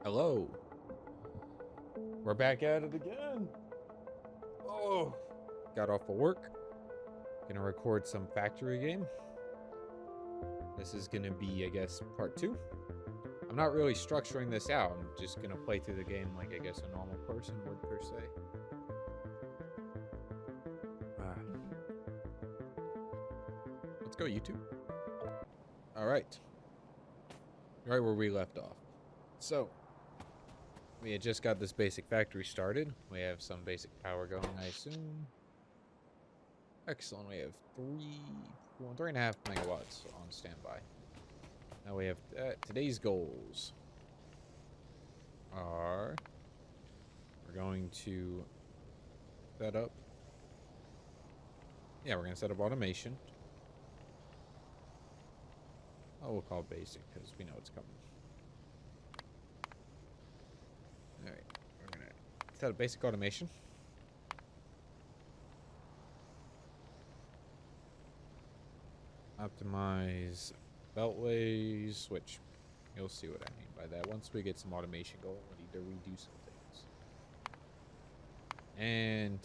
Hello. We're back at it again. Oh, got off of work. Gonna record some Factorio game. This is gonna be, I guess, part 2. I'm not really structuring this out. I'm just gonna play through the game like I guess a normal person would per se. Let's go, YouTube. All right. Right where we left off. So, we had just got this basic factory started. We have some basic power going, I assume. Excellent. We have 3.5 megawatts on standby. Now we have today's goals are we're going to set up. Yeah, we're going to set up automation. Oh, we'll call it basic because we know it's coming. All right, we're going to set up basic automation. Optimize beltways, which you'll see what I mean by that. Once we get some automation going, we need to redo some things. And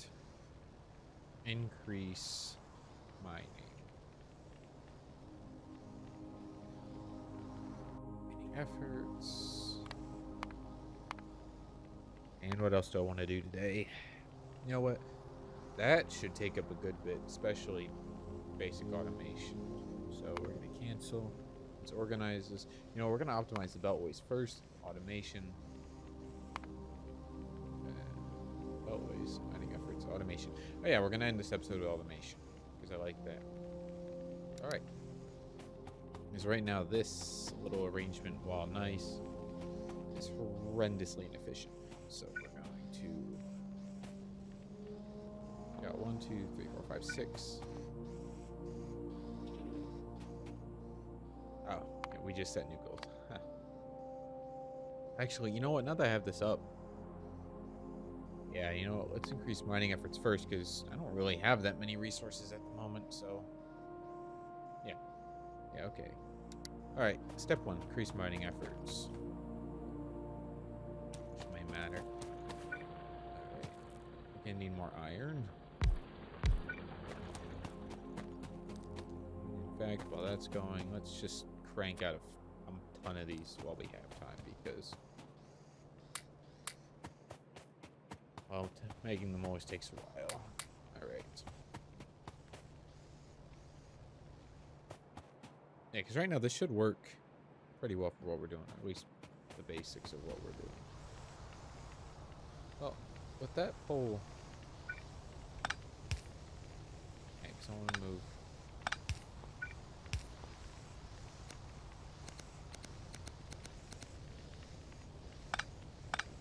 increase mining. Efforts. And what else do I want to do today? You know what? That should take up a good bit, especially basic automation. So we're going to cancel. Let's organize this. You know, we're going to optimize the beltways first. Automation. Beltways. Mining efforts. Automation. Oh yeah, we're going to end this episode with automation. Because I like that. Alright. Because right now this little arrangement, while nice, is horrendously inefficient. So we're going to... Got 1, 2, 3, 4, 5, 6... Oh, yeah, we just set new goals. Huh. Actually, you know what? Now that I have this up, yeah, you know what? Let's increase mining efforts first because I don't really have that many resources at the moment. So, yeah, okay. All right, step 1: increase mining efforts, which may matter. All right, we're gonna need more iron. In fact, while that's going, let's just crank out a ton of these while we have time because, well, making them always takes a while. All right. Yeah, because right now this should work pretty well for what we're doing, at least the basics of what we're doing. Well, with that pole, okay, someone move.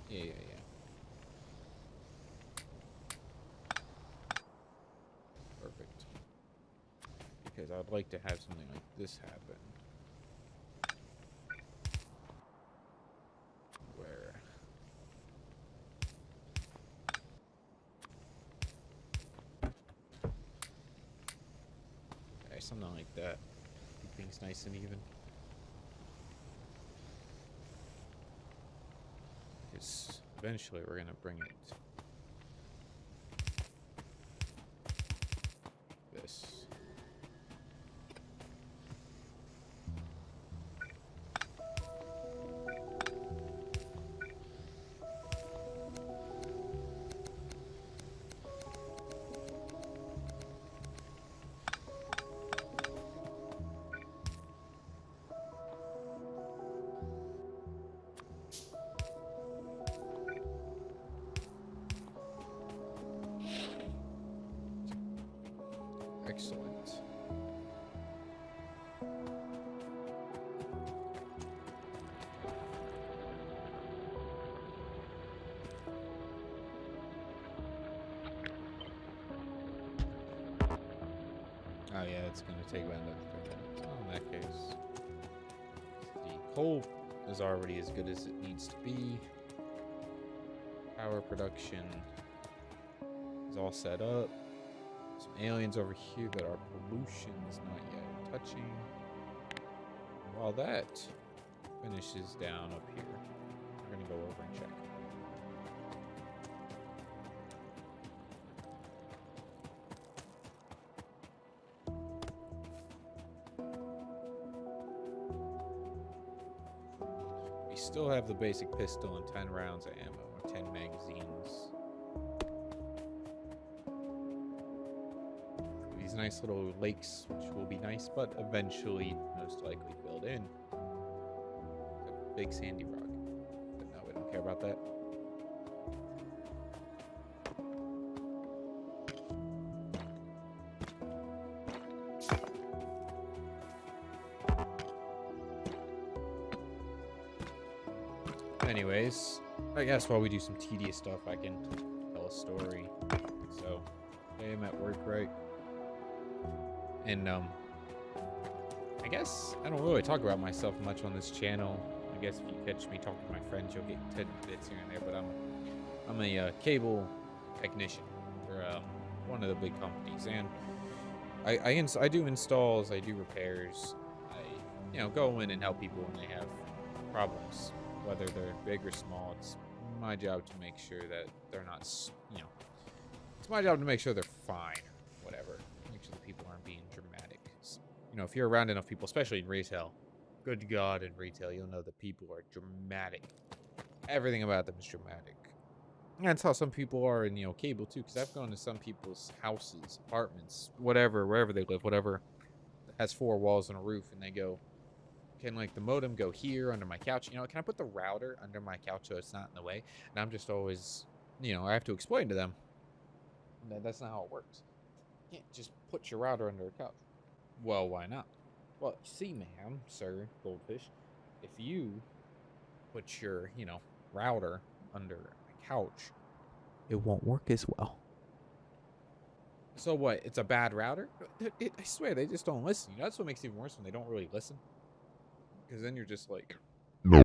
Yeah. Perfect. Because I'd like to have something like this happen. Where... Okay, something like that. Keep things nice and even. Because eventually we're going to bring it... this. Excellent. Oh yeah, it's going to take about another 30 minutes. Oh, in that case, the coal is already as good as it needs to be. Power production is all set up. Some aliens over here that our pollution is not yet touching. While that finishes down up here, we're gonna go over and check. We still have the basic pistol and 10 rounds of ammo, or 10 magazines. These nice little lakes, which will be nice, but eventually most likely build in. A big sandy rock. But no, we don't care about that. Anyways, I guess while we do some tedious stuff, I can tell a story. So, today I'm at work, right? And, I guess I don't really talk about myself much on this channel. I guess if you catch me talking to my friends, you'll get tidbits here and there. But I'm a cable technician for one of the big companies, and I do installs, I do repairs. I go in and help people when they have problems, whether they're big or small. It's my job to make sure that they're not, it's my job to make sure they're fine, whatever. Make sure the people aren't being dramatic. If you're around enough people, especially in retail, good God, in retail, you'll know that people are dramatic. Everything about them is dramatic. And that's how some people are in, cable too, because I've gone to some people's houses, apartments, whatever, wherever they live, whatever has 4 walls and a roof, and they go, can like the modem go here under my couch? Can I put the router under my couch so it's not in the way? And I'm just always, I have to explain to them that that's not how it works. You can't just put your router under a couch. Well, why not? Well, see, ma'am, sir, goldfish, if you put your, router under a couch, it won't work as well. So what? It's a bad router? I swear, they just don't listen. That's what makes it even worse, when they don't really listen. Because then you're just like, no.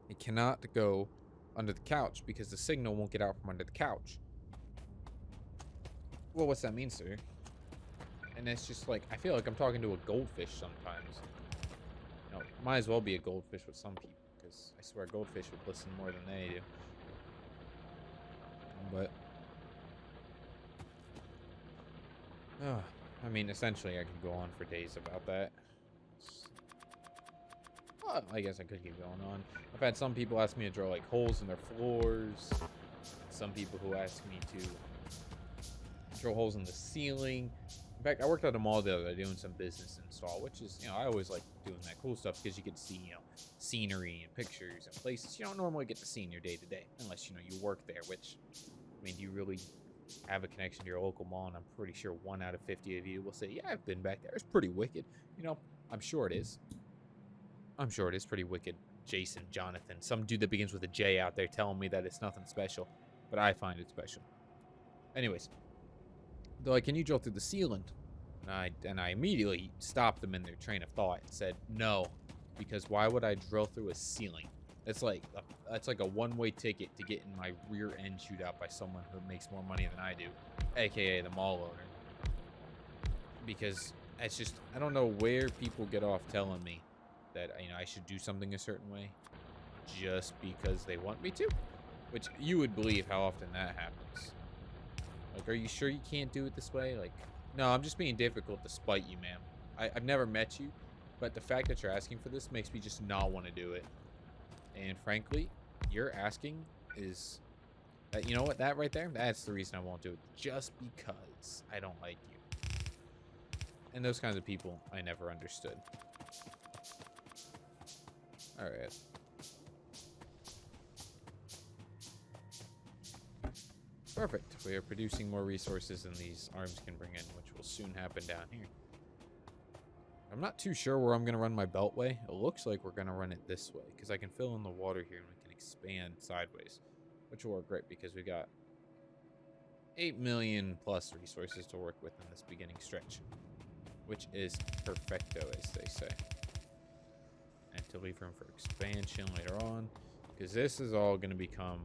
It cannot go under the couch because the signal won't get out from under the couch. Well, what's that mean, sir? And it's just like, I feel like I'm talking to a goldfish sometimes. Might as well be a goldfish with some people, because I swear goldfish would listen more than they do. But, I mean, essentially I could go on for days about that. Well, I guess I could keep going on. I've had some people ask me to drill like holes in their floors. Some people who ask me to drill holes in the ceiling. In fact, I worked at a mall the other day doing some business install, which is, I always like doing that cool stuff because you get to see, scenery and pictures and places you don't normally get to see in your day to day, unless, you work there, which, I mean, do you really have a connection to your local mall? And I'm pretty sure 1 out of 50 of you will say, yeah, I've been back there. It's pretty wicked. I'm sure it is. I'm sure it is pretty wicked. Jason, Jonathan, some dude that begins with a J out there telling me that it's nothing special, but I find it special. Anyways, they're like, can you drill through the ceiling? And I immediately stopped them in their train of thought and said, no, because why would I drill through a ceiling? That's like a one-way ticket to get in my rear end chewed out by someone who makes more money than I do, aka the mall owner. Because it's just, I don't know where people get off telling me that I should do something a certain way just because they want me to, which you would believe how often that happens. Like, are you sure you can't do it this way? Like, no, I'm just being difficult to spite you, ma'am. I've never met you, but the fact that you're asking for this makes me just not want to do it. And frankly, your asking is, you know what, that right there, that's the reason I won't do it. Just because I don't like you. And those kinds of people I never understood. All right. Perfect. We are producing more resources than these arms can bring in, which will soon happen down here. I'm not too sure where I'm going to run my beltway. It looks like we're going to run it this way, because I can fill in the water here and we can expand sideways, which will work great because we got 8 million plus resources to work with in this beginning stretch, which is perfecto, as they say. And to leave room for expansion later on, because this is all going to become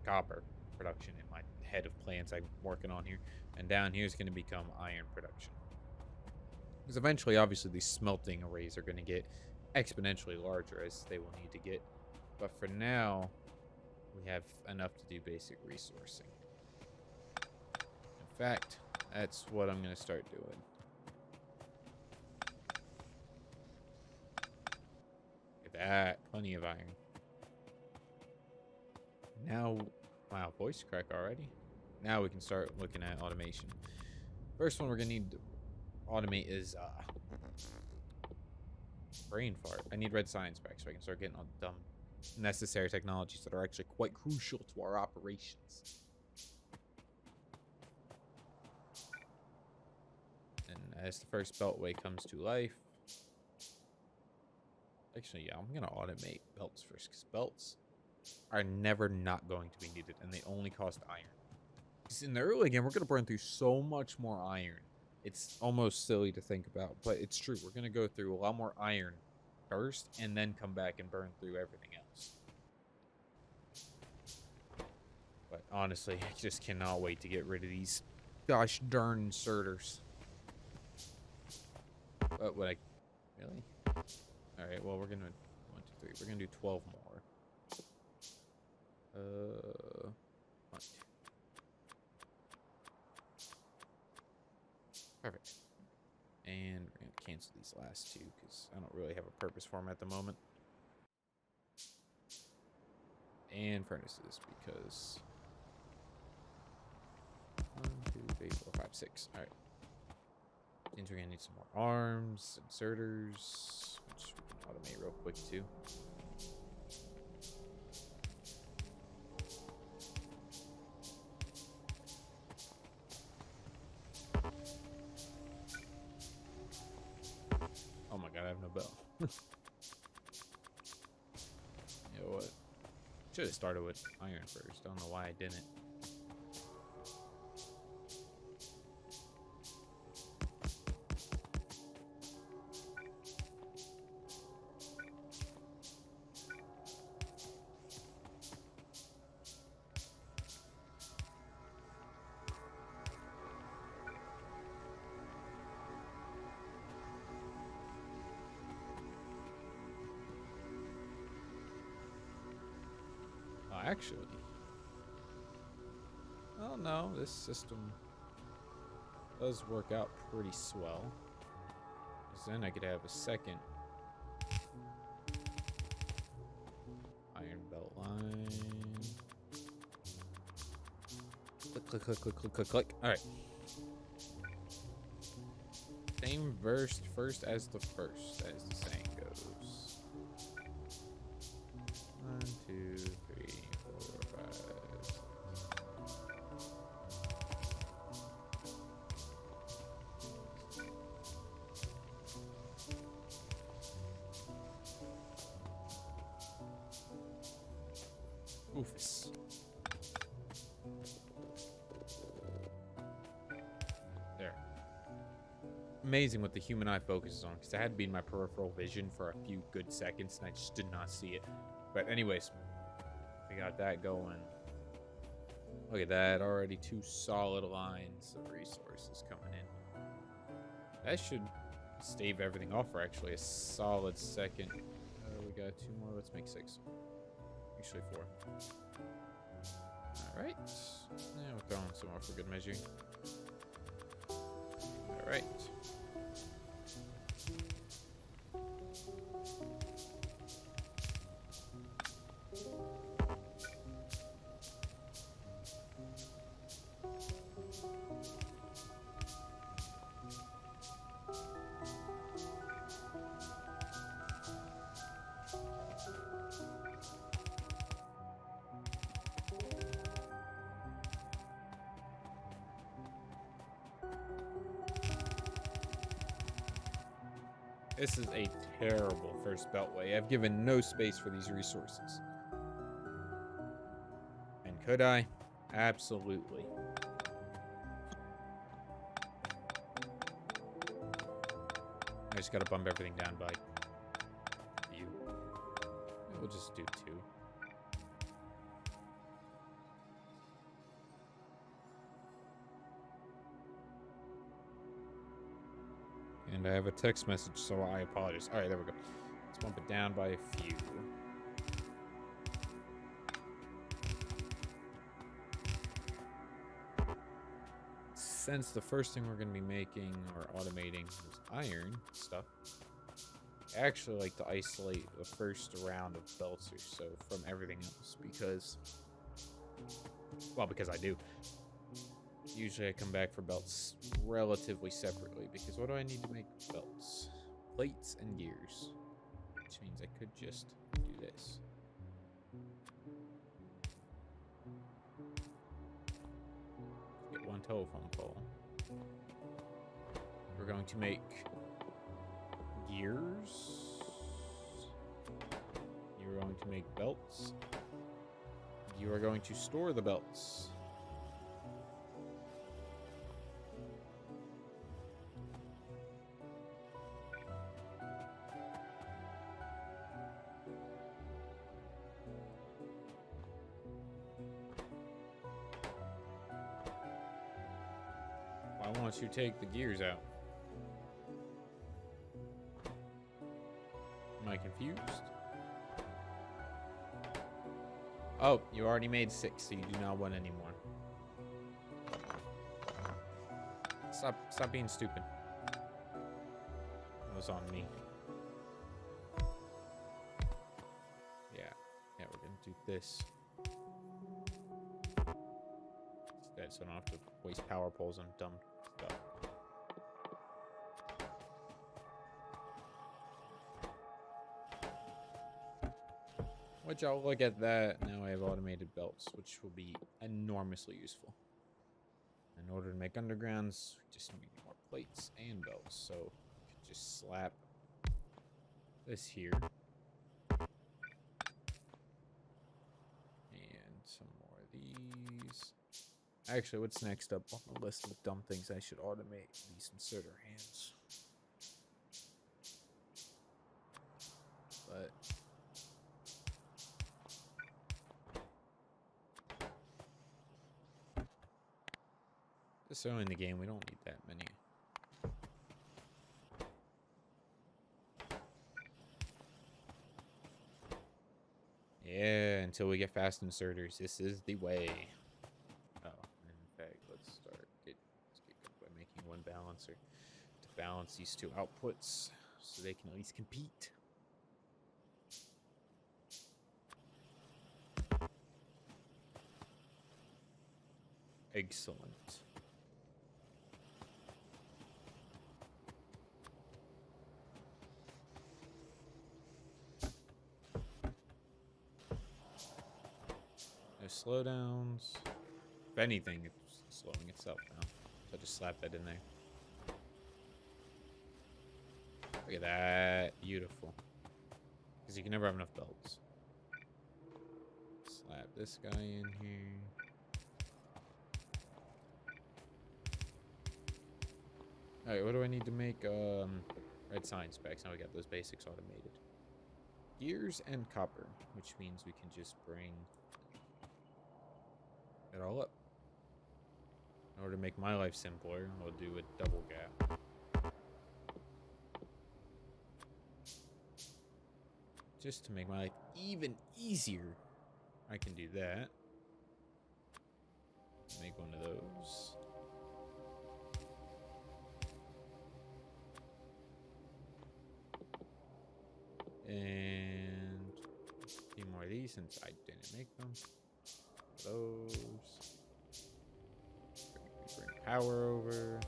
copper production in my head of plans I'm working on here. And down here is going to become iron production. Because eventually, obviously, these smelting arrays are going to get exponentially larger as they will need to get. But for now, we have enough to do basic resourcing. In fact, that's what I'm going to start doing. Look at that. Plenty of iron. Now, wow, voice crack already. Now we can start looking at automation. First one we're going to need to automate is brain fart. I need red science back so I can start getting all dumb necessary technologies that are actually quite crucial to our operations. And as the first beltway comes to life, actually, yeah, I'm gonna automate belts first, because belts are never not going to be needed, and they only cost iron. Because in the early game, we're gonna burn through so much more iron. It's almost silly to think about, but it's true. We're gonna go through a lot more iron first, and then come back and burn through everything else. But honestly, I just cannot wait to get rid of these gosh darn inserters. But what I really? All right. Well, we're gonna 1, 2, 3. We're gonna do 12 more. What? Perfect. And we're gonna cancel these last two because I don't really have a purpose for them at the moment. And furnaces because 1, 2, 3, 4, 5, 6. All right. Means we're gonna need some more arms, inserters, which we can automate real quick too. Oh my god, I have no bell. You know what? Should have started with iron first. Don't know why I didn't. Actually, oh no, this system does work out pretty swell. Because then I could have a second iron belt line. Click, click, click, click, click, click, click. All right. Same verse first as the first, as the saying goes. 1, 2, 3, 4, 5. Oofus. There. Amazing what the human eye focuses on, because I had to be in my peripheral vision for a few good seconds, and I just did not see it. But anyways, we got that going. Look at that, already 2 solid lines of resources coming in. That should stave everything off for actually a solid second. We got 2 more, let's make 6. Actually 4. Alright. Yeah, we'll throw in some more for good measure. Alright. This is a terrible first beltway. I've given no space for these resources. And could I? Absolutely. I just gotta bump everything down by few. We'll just do 2. And I have a text message, so I apologize. Alright, there we go. Let's bump it down by a few. Since the first thing we're going to be making or automating is iron stuff, I actually like to isolate the first round of belts or so from everything else because, well, because I do. Usually I come back for belts relatively separately because what do I need to make belts? Plates and gears, which means I could just do this. Get one telephone pole. We're going to make gears. You're going to make belts. You are going to store the belts. Why won't you take the gears out? Am I confused? Oh, you already made 6, so you do not want any more. Stop being stupid. That was on me. Yeah, we're gonna do this instead, so I don't have to waste power poles on dumb stuff. Which I'll look at that. Now I have automated belts, which will be enormously useful. In order to make undergrounds, we just need more plates and belts. So we could just slap this here. And some more of these. Actually, what's next up on the list of dumb things I should automate? These inserter hands. But just so in the game, we don't need that many. Yeah, until we get fast inserters. This is the way. Oh, in fact, let's get good by making one balancer to balance these two outputs so they can at least compete. Excellent. No slowdowns. If anything, it's slowing itself down. So I just slap that in there. Look at that. Beautiful. Because you can never have enough belts. Slap this guy in here. Alright, what do I need to make red sign specs? Now we got those basics automated. Gears and copper, which means we can just bring it all up. In order to make my life simpler, we'll do a double gap. Just to make my life even easier, I can do that. Make one of those. And a few more of these since I didn't make them. Those. Bring power over.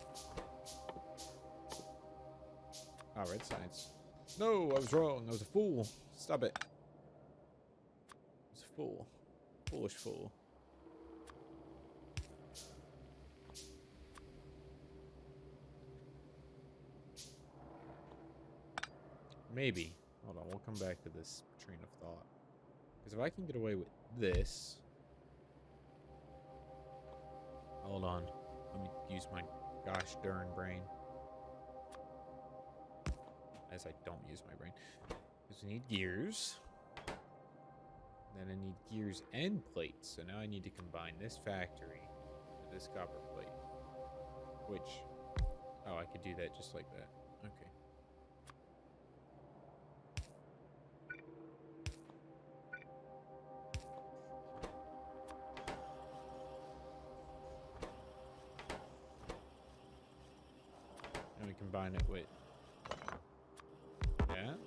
Ah, red signs. No, I was wrong. I was a fool. Stop it. I was a fool. Foolish fool. Maybe. Hold on, we'll come back to this train of thought. Because if I can get away with this... Hold on. Let me use my gosh darn brain. As I don't use my brain. Because we need gears. Then I need gears and plates. So now I need to combine this factory with this copper plate. Which... Oh, I could do that just like that. Okay. combine it with that.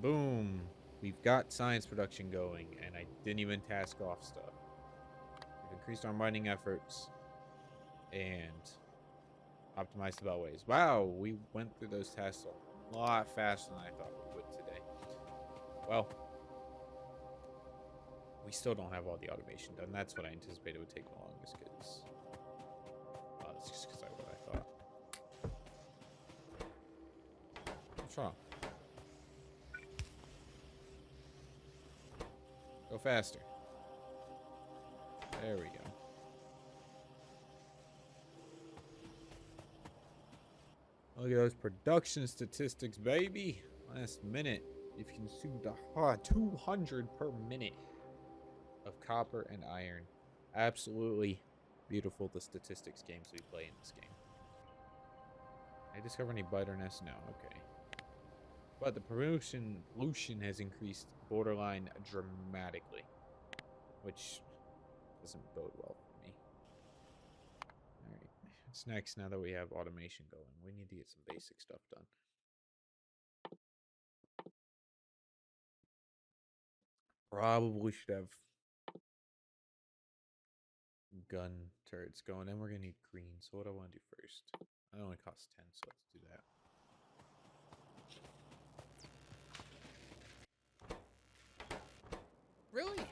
Boom. We've got science production going, and I didn't even task off stuff. We've increased our mining efforts and optimized the beltways. Wow, we went through those tasks a lot faster than I thought we would today. Well, we still don't have all the automation done. That's what I anticipated would take the longest, because that's just because what I thought. What's wrong? Go faster. There we go. Look at those production statistics, baby. Last minute, you've consumed 200 per minute of copper and iron. Absolutely beautiful, the statistics games we play in this game. I discover any biter nests? No, okay. But the pollution has increased borderline dramatically, which doesn't bode well for me. Alright, what's next now that we have automation going? We need to get some basic stuff done. Probably should have gun turrets going, and we're gonna need green. So what do I want to do first? That only costs 10, so let's do that. Really?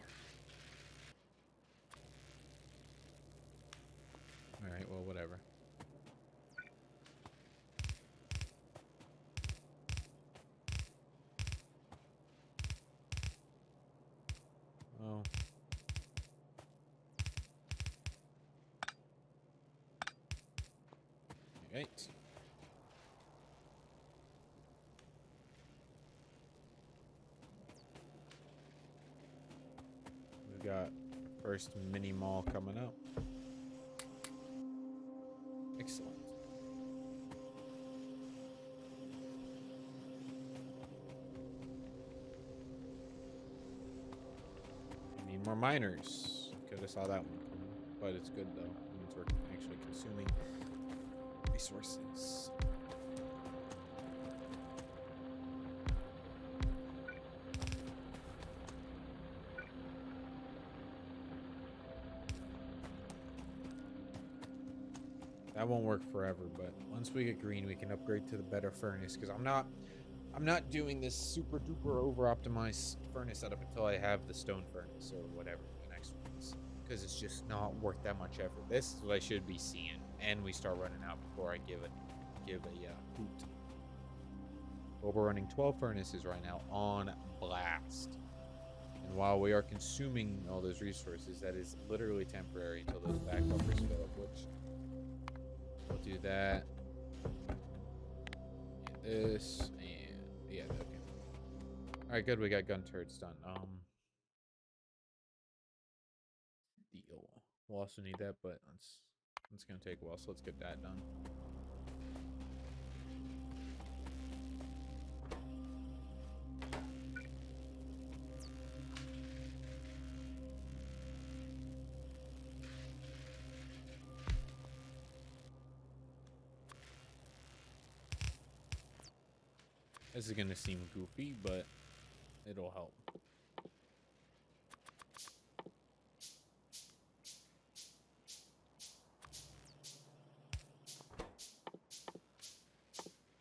Alright, well, whatever. Oh. Right. We've got first mini mall coming up. Excellent. We need more miners. Could have saw that one coming, but it's good though. It means we're actually consuming resources. That won't work forever, but once we get green, we can upgrade to the better furnace, because I'm not doing this super duper over optimized furnace setup until I have the stone furnace or whatever the next one is, because it's just not worth that much effort. This is what I should be seeing, and we start running out before I give a hoot. But we're running 12 furnaces right now on blast, and while we are consuming all those resources, that is literally temporary until those back buffers fill up, which we'll do that. And this, and yeah, okay. Alright, good, we got gun turrets done. Deal. We'll also need that, but it's gonna take a while, so let's get that done. This is gonna seem goofy, but it'll help.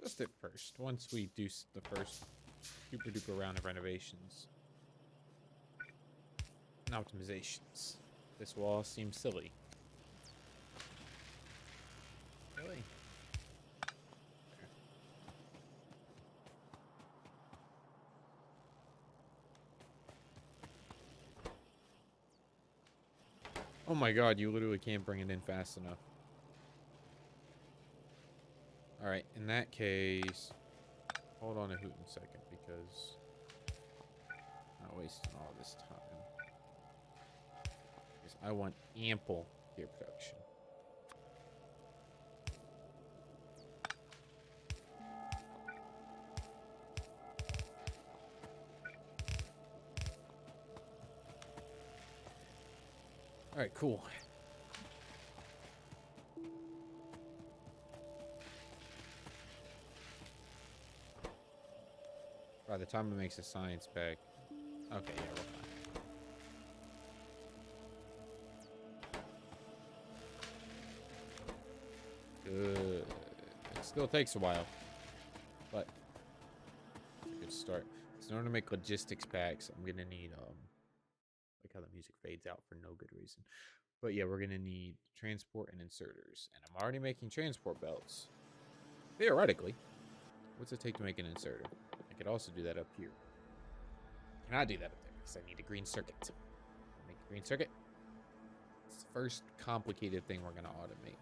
Just at first, once we do the first super duper round of renovations and optimizations, this will all seem silly. Really? Oh my god, you literally can't bring it in fast enough. Alright, in that case, hold on a hoot in a second, because I'm not wasting all this time. Because I want ample gear production. Alright, cool. By the time it makes a science pack. Okay, yeah, we're fine. Good. It still takes a while, but it's a good start. So in order to make logistics packs, I'm gonna need like how the music fades out for no good reason. But yeah, we're gonna need transport and inserters, and I'm already making transport belts. Theoretically, what's it take to make an inserter? I could also do that up here. Can I do that up there? Because I need a green circuit. Make a green circuit. It's the first complicated thing we're gonna automate.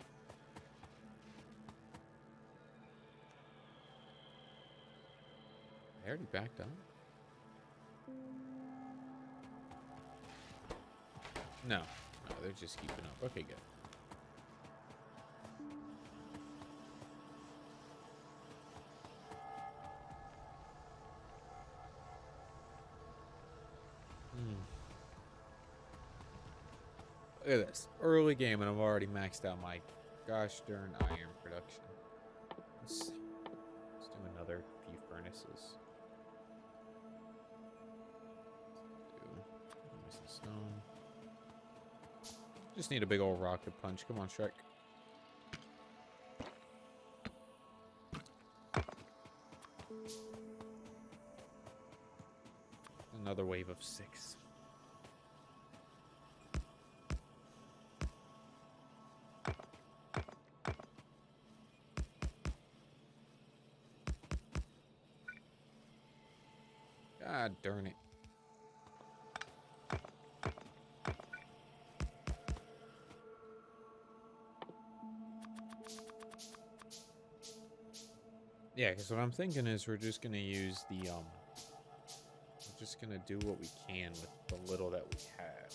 They already backed up? No. No, they're just keeping up. Okay, good. Look at this. Early game and I've already maxed out my gosh darn iron production. Let's do another few furnaces. Missing stone. Just need a big old rocket punch. Come on, Shrek. Another wave of 6. God darn it. Yeah, because what I'm thinking is we're just gonna use the we're just gonna do what we can with the little that we have.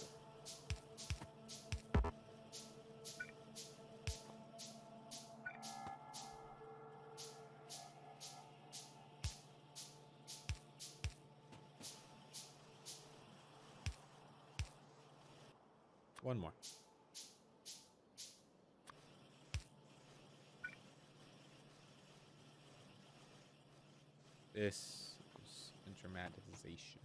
One more. This is dramatization.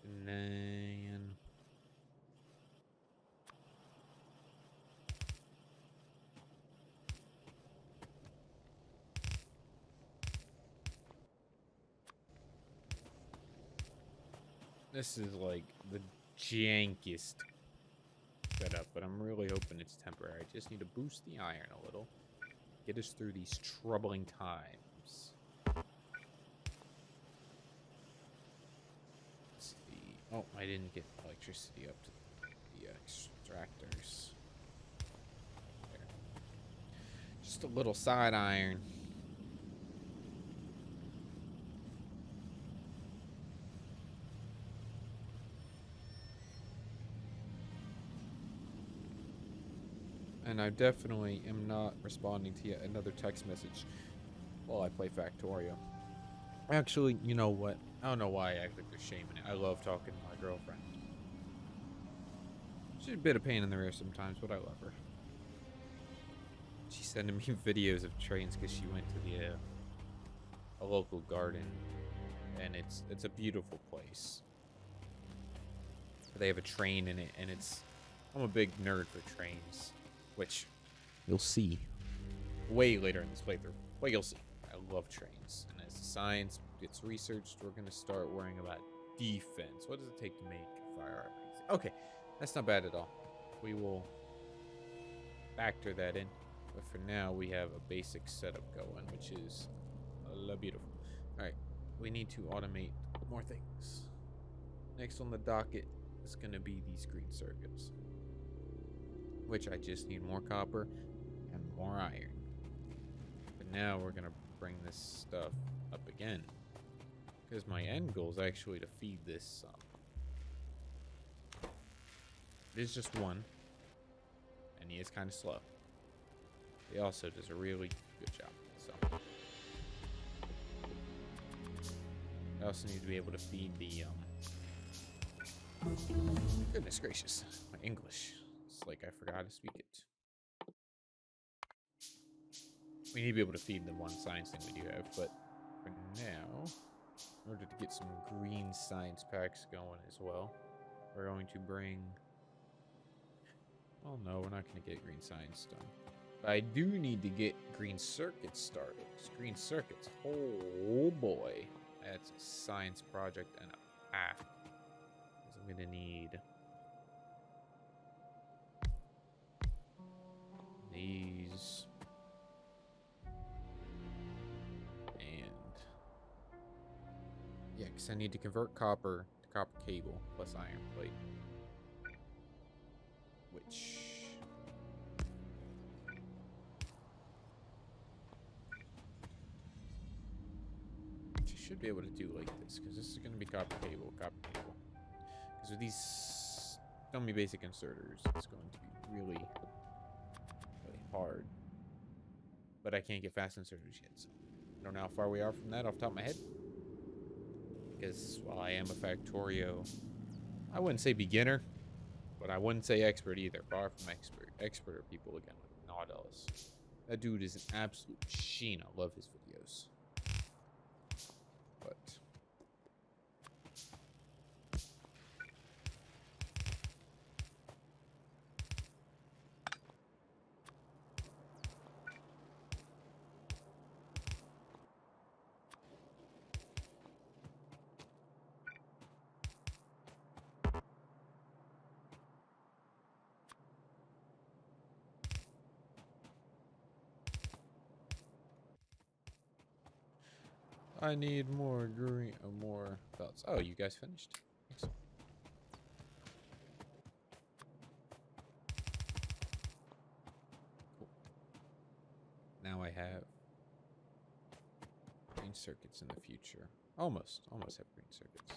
And then this is like the jankiest setup, but I'm really hoping it's temporary. I just need to boost the iron a little. Get us through these troubling times. Let's see. Oh, I didn't get electricity up to the extractors. There. Just a little side iron. And I definitely am not responding to yet another text message while I play Factorio. Actually, you know what? I don't know why I act like there's shame in it. I love talking to my girlfriend. She's a bit of pain in the rear sometimes, but I love her. She's sending me videos of trains because she went to the a local garden, and it's a beautiful place. They have a train in it, and I'm a big nerd for trains. Which you'll see way later in this playthrough. Well, you'll see. I love trains. And as the science gets researched, we're going to start worrying about defense. What does it take to make a firearm? Okay, that's not bad at all. We will factor that in. But for now, we have a basic setup going, which is beautiful. All right, we need to automate more things. Next on the docket is going to be these green circuits, which I just need more copper and more iron. But now we're gonna bring this stuff up again, because my end goal is actually to feed this it is just one, and he is kind of slow. He also does a really good job. So I also need to be able to feed the Goodness gracious. My English. It's like I forgot how to speak it. We need to be able to feed the one science thing we do have, but for now, in order to get some green science packs going as well, we're going to bring... Well, no, we're not going to get green science done. But I do need to get green circuits started. Green circuits. Oh boy. That's a science project and a half. Because I'm going to need these. And yeah, because I need to convert copper to copper cable plus iron plate. Which... I should be able to do like this, because this is going to be copper cable. Because with these dummy basic inserters, it's going to be really, really hard. But I can't get fast inserters yet, so I don't know how far we are from that off the top of my head. Because while I am a Factorio, I wouldn't say beginner, but I wouldn't say expert either. Far from expert. Expert are people again like Nautilus. That dude is an absolute machine. I love his videos. But I need more green, more belts. Oh, you guys finished? Excellent. Cool. Now I have green circuits in the future. Almost have green circuits.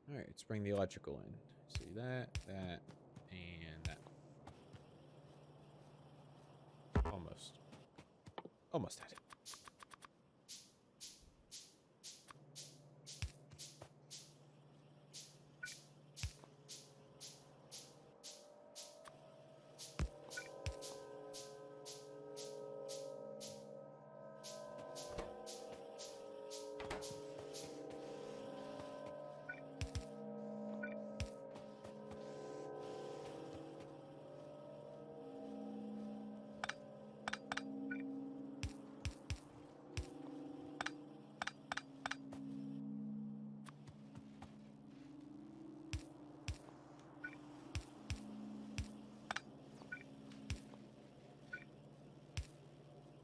All right, let's bring the electrical in. See that, and that. Almost had it.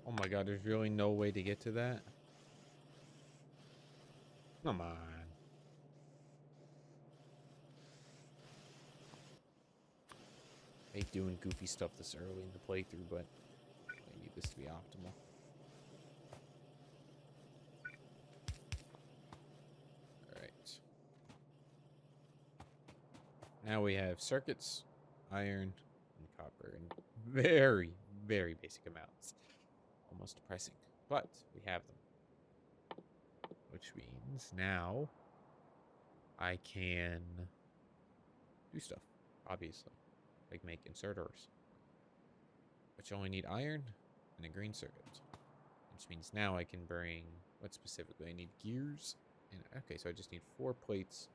Oh my god, there's really no way to get to that? Come on. I hate doing goofy stuff this early in the playthrough, but I need this to be optimal. Alright. Now we have circuits, iron, and copper in very, very basic amounts. Almost depressing. But we have them. Which means now I can do stuff, obviously. Like make inserters. But you only need iron and a green circuit. Which means now I can bring, what specifically? I need gears. And okay, so I just need 4 plates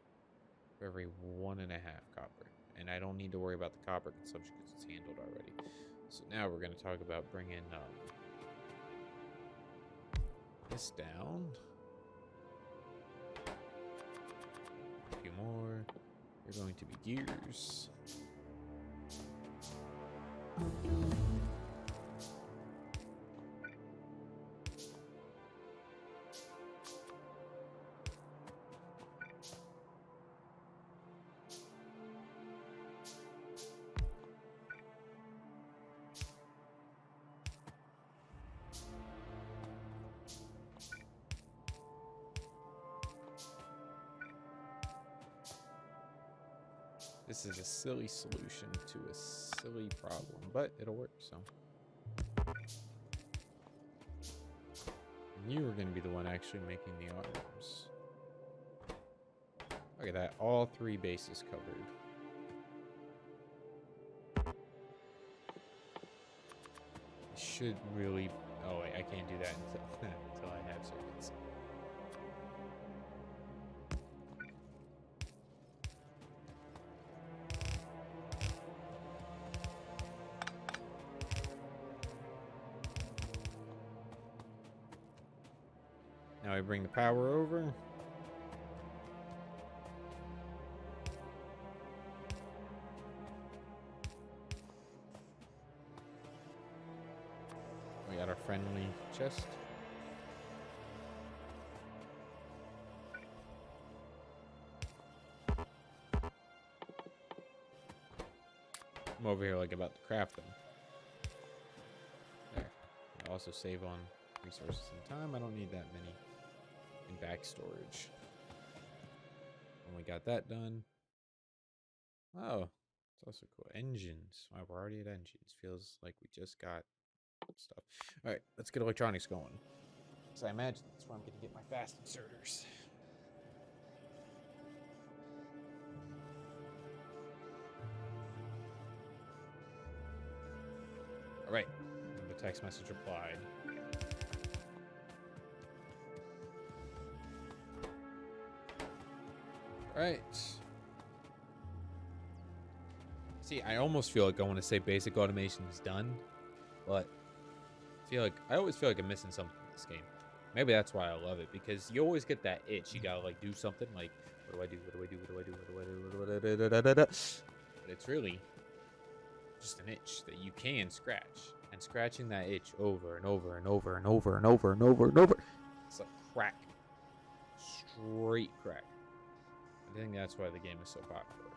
for every 1.5 copper. And I don't need to worry about the copper consumption because it's handled already. So now we're going to talk about bringing this down. A few more. They're going to be gears. This is a silly solution to a silly problem, but it'll work, so. And you are going to be the one actually making the arms. Look at that. All 3 bases covered. I should really... Oh, wait. I can't do that until, until I have circuits. Now I bring the power over. We got our friendly chest. I'm over here like about to craft them. There. I also save on resources and time. I don't need that many in back storage. And we got that done. Oh, it's also cool. Engines. Wow, we're already at engines. Feels like we just got stuff. All right, let's get electronics going. So I imagine that's where I'm going to get my fast inserters. All right, the text message replied. All right. See, I almost feel like I want to say basic automation is done, but I always feel like I'm missing something in this game. Maybe that's why I love it, because you always get that itch. You gotta like do something like, what do I do? What do I do? What do I do? What do I do? What do I do? But it's really just an itch that you can scratch, and scratching that itch over and over and over and over and over and over and over. It's like crack, straight crack. I think that's why the game is so popular,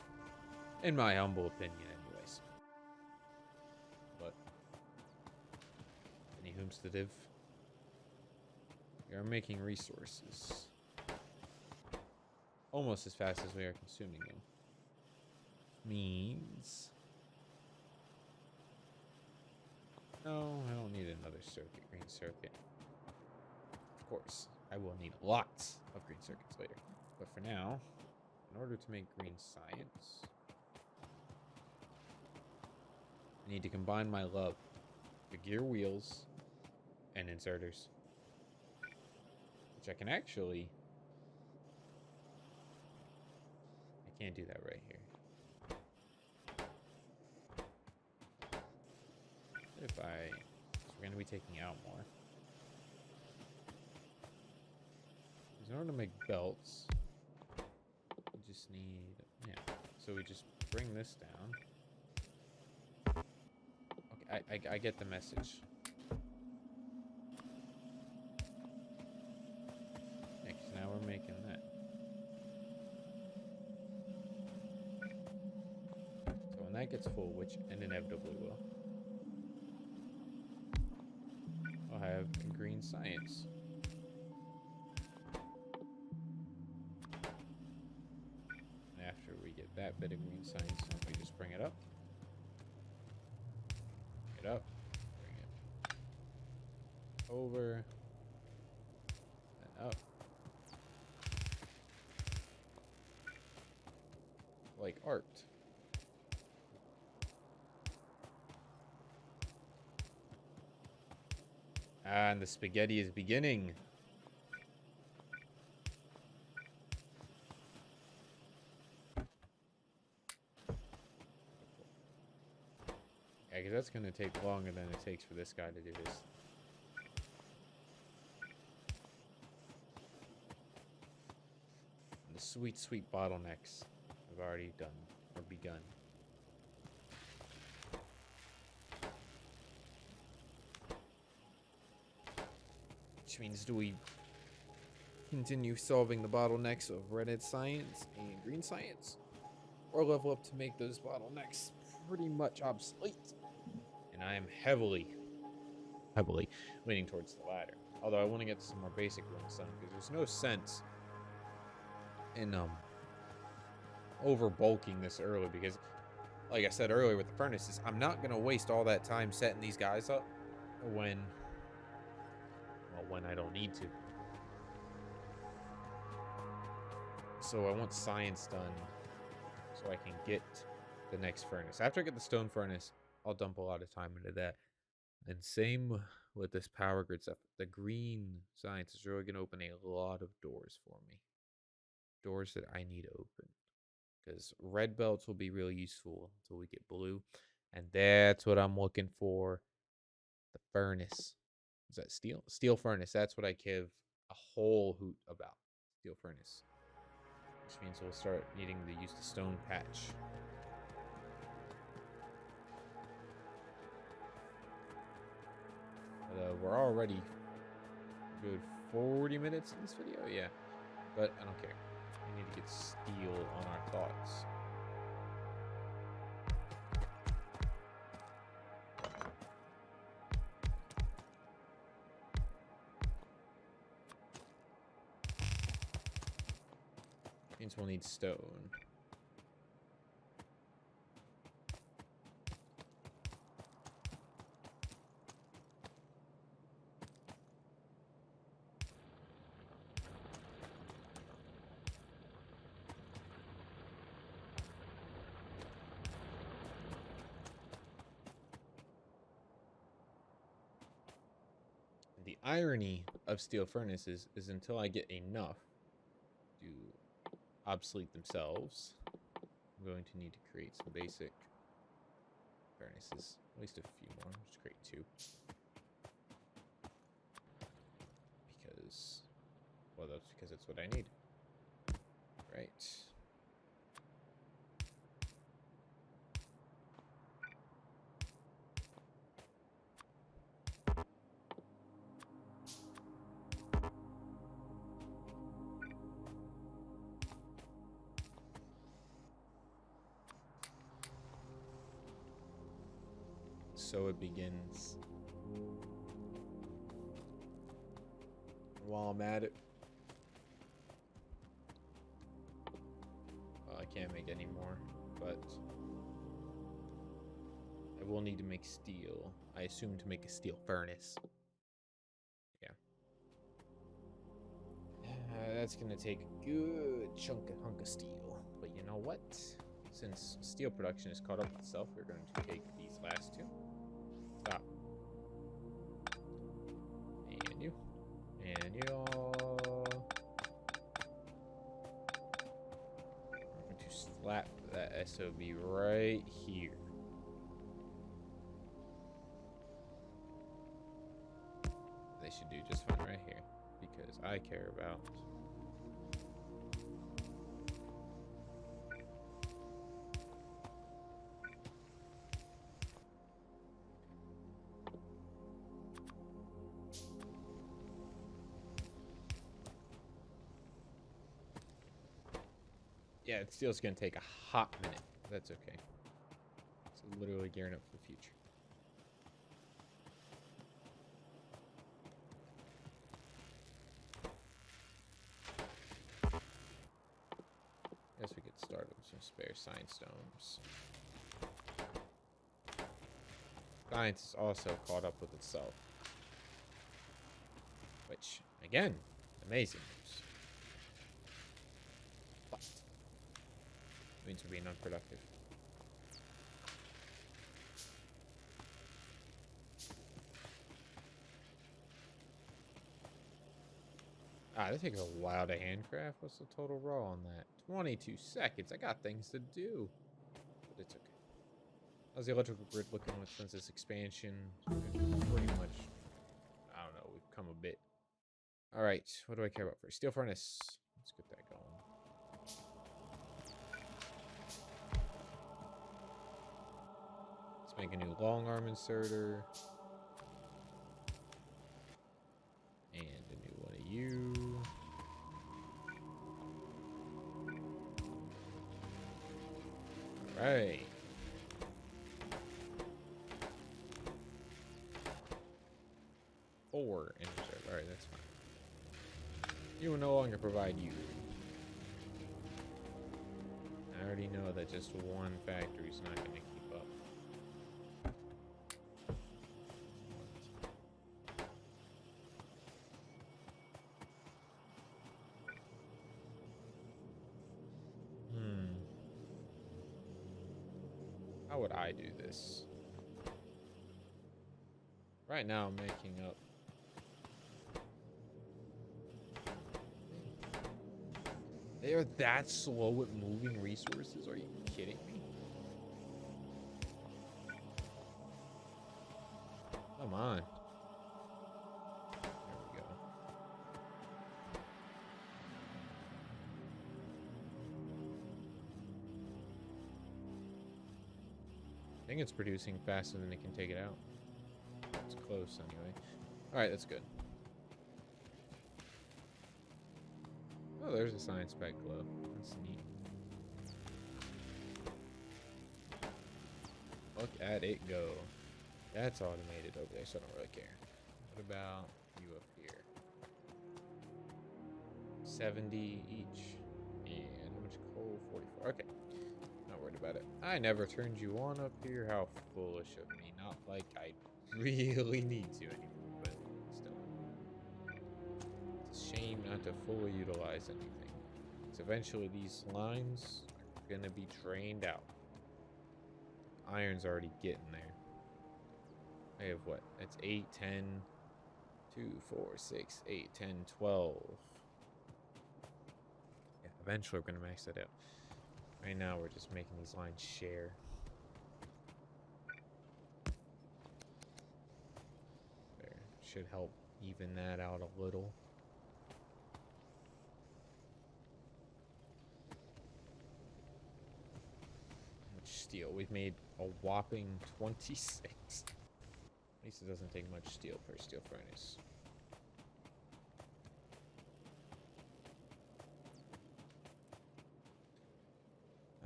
in my humble opinion, anyways. But any whomstative. We are making resources almost as fast as we are consuming them. Means... No, I don't need another circuit, green circuit. Of course, I will need lots of green circuits later. But for now, in order to make green science, I need to combine my love for gear wheels and inserters. Which I can actually... I can't do that right here. If I... So we're going to be taking out more. Because in order to make belts, we just need... Yeah. So we just bring this down. Okay, I get the message. Now we're making that. So when that gets full, which it inevitably will, I'll have green science. And after we get that bit of green science, we just bring it up. Bring it up. Bring it over. And up. Like art. And the spaghetti is beginning. Yeah, because that's going to take longer than it takes for this guy to do this. And the sweet, sweet bottlenecks have already done or begun. Which means, do we continue solving the bottlenecks of red science and green science, or level up to make those bottlenecks pretty much obsolete? And I am heavily leaning towards the latter. Although I want to get some more basic ones done, because there's no sense in over bulking this early, because like I said earlier with the furnaces, I'm not going to waste all that time setting these guys up when I don't need to. So I want science done so I can get the next furnace. After I get the stone furnace, I'll dump a lot of time into that. And same with this power grid stuff. The green science is really going to open a lot of doors for me. Doors that I need open. Because red belts will be really useful until we get blue. And that's what I'm looking for. The furnace. Is that steel? Steel furnace. That's what I give a whole hoot about. Steel furnace. Which means we'll start needing to use the stone patch. But we're already good 40 minutes in this video. Yeah. But I don't care. We need to get steel on our thoughts. Means we'll need stone. The irony of steel furnaces is until I get enough to obsolete themselves, I'm going to need to create some basic furnaces. At least a few more. Just create 2. Because, well, that's because it's what I need. Right. So it begins. While I'm at it, well, I can't make any more, but I will need to make steel. I assume to make a steel furnace. Yeah. That's gonna take a good hunk of steel. But you know what? Since steel production is caught up with itself, we're going to take these last 2. Stop. And you. And you all. I'm going to slap that SOB right here. They should do just fine right here. Because I care about... Yeah, steel's gonna take a hot minute. That's okay. It's literally gearing up for the future. Guess we get started with some spare science stones. Science is also caught up with itself. Which, again, amazing news. But means we're being unproductive. That takes a while to handcraft. What's the total raw on that? 22 seconds. I got things to do. But it's okay. How's the electrical grid looking since this expansion? Pretty much, I don't know, we've come a bit. Alright, what do I care about first? Steel furnace. Let's get that going. Let's make a new long arm inserter. And a new one of you. Alright. Four in reserve. Alright, that's fine. You will no longer provide you. I already know that just one factory is not going to keep up. How would I do this? Right now, I'm making up. They are that slow at moving resources? Are you kidding me? Come on. There we go. I think it's producing faster than it can take it out. It's close anyway. Alright, that's good. Oh, there's a science pack glow. That's neat. Look at it go. That's automated over there, so I don't really care. What about you up here? 70 each. And how much coal? 44. Okay. Not worried about it. I never turned you on up here. How foolish of me. Not like I really need to anymore, but still. It's a shame not to fully utilize anything. So eventually these lines are going to be drained out. Iron's already getting there. I have what? That's 8, 10, 2, 4, 6, 8, 10, 12. Yeah, eventually we're going to max that out. Right now we're just making these lines share. There. Should help even that out a little. Steel. We've made a whopping 26. At least it doesn't take much steel per steel furnace.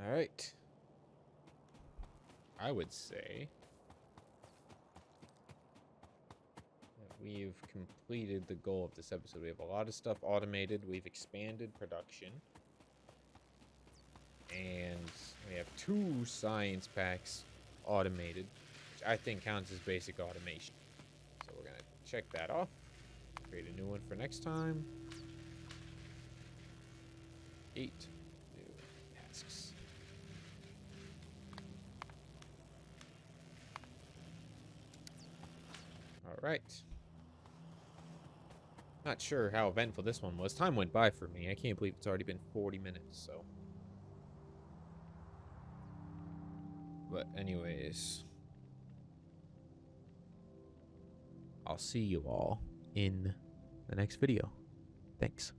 Alright. I would say that we've completed the goal of this episode. We have a lot of stuff automated. We've expanded production. And we have 2 science packs automated, which I think counts as basic automation. So we're going to check that off. Create a new one for next time. 8 new tasks. All right. Not sure how eventful this one was. Time went by for me. I can't believe it's already been 40 minutes, so. But anyways, I'll see you all in the next video. Thanks.